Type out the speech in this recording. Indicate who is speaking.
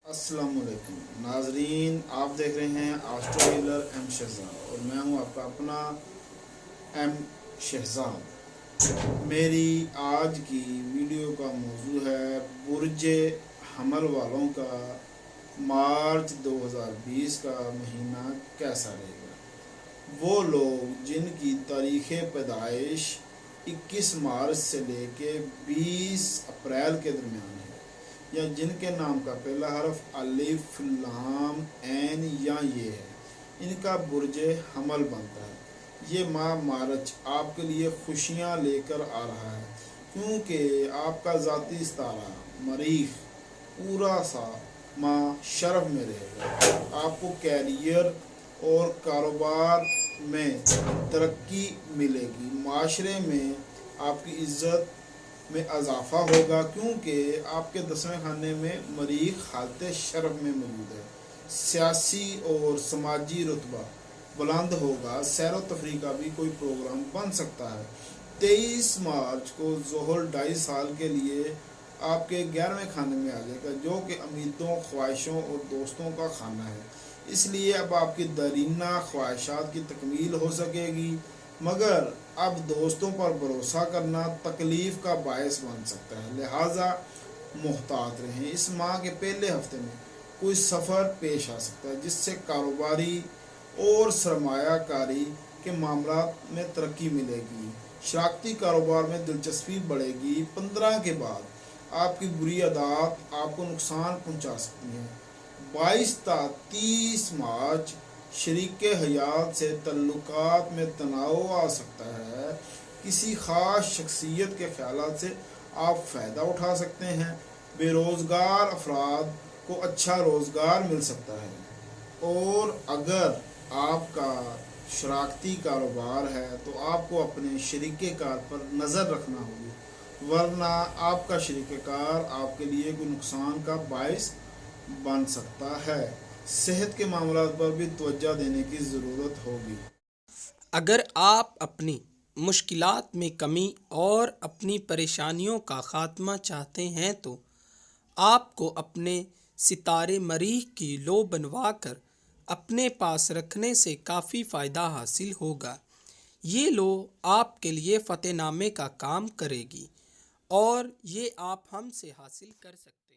Speaker 1: अस्सलाम वालेकुम नाजरीन, आप देख रहे हैं आस्ट्रो हीलर एम शहजाद और मैं हूं आपका अपना एम शहजाद। मेरी आज की वीडियो का मौजू है बुर्ज हमल वालों का मार्च 2020 का महीना कैसा रहेगा। वो लोग जिनकी तारीख़ पैदाइश 21 मार्च से लेके 20 अप्रैल के दरमियान है, या जिनके नाम का पहला हरफ अलिफ लाम ऐन या ये है, इनका बुर्ज हमल बनता है। ये माह मार्च आपके लिए खुशियाँ लेकर आ रहा है, क्योंकि आपका ज़ाती सितारा मरीख पूरा सा माह शरफ में रहेगा। आपको कैरियर और कारोबार में तरक्की मिलेगी। माशरे में आपकी इज़्ज़त में इजाफा होगा, क्योंकि आपके 10वें खाने में मरीख हालत शरफ में मौजूद है। सियासी और समाजी रुतबा बुलंद होगा। सैर व तफरीह का भी कोई प्रोग्राम बन सकता है। 23 मार्च को ज़ोहर 2.5 साल के लिए आपके 11वें खाने में आ जाएगा, जो कि उम्मीदों, ख्वाहिशों और दोस्तों का खाना है। इसलिए अब आपकी दरीना ख्वाहिशात की तकमील हो सकेगी, मगर अब दोस्तों पर भरोसा करना तकलीफ़ का बायस बन सकता है। लिहाजा मुहतात रहें। इस माह के पहले हफ्ते में कोई सफ़र पेश आ सकता है, जिससे कारोबारी और सरमायाकारी के मामला में तरक्की मिलेगी। शराकती कारोबार में दिलचस्पी बढ़ेगी। 15 के बाद आपकी बुरी आदत आपको नुकसान पहुंचा सकती हैं। 22 ता 30 मार्च शरीक हयात से तल्लुकात में तनाव आ सकता है। किसी ख़ास शख्सियत के ख्यालात से आप फ़ायदा उठा सकते हैं। बेरोज़गार अफराद को अच्छा रोज़गार मिल सकता है। और अगर आपका शराकती कारोबार है तो आपको अपने शरीके कार पर नज़र रखना होगी, वरना आपका शरीके कार आपके लिए कोई नुकसान का बायस बन सकता है। सेहत के मामलात पर भी तवज्जो देने की ज़रूरत होगी।
Speaker 2: अगर आप अपनी मुश्किलात में कमी और अपनी परेशानियों का ख़ात्मा चाहते हैं तो आपको अपने सितारे मरीख की लो बनवा कर अपने पास रखने से काफ़ी फ़ायदा हासिल होगा। ये लो आपके लिए फ़तेहनामे का काम करेगी और ये आप हमसे हासिल कर सकते हैं।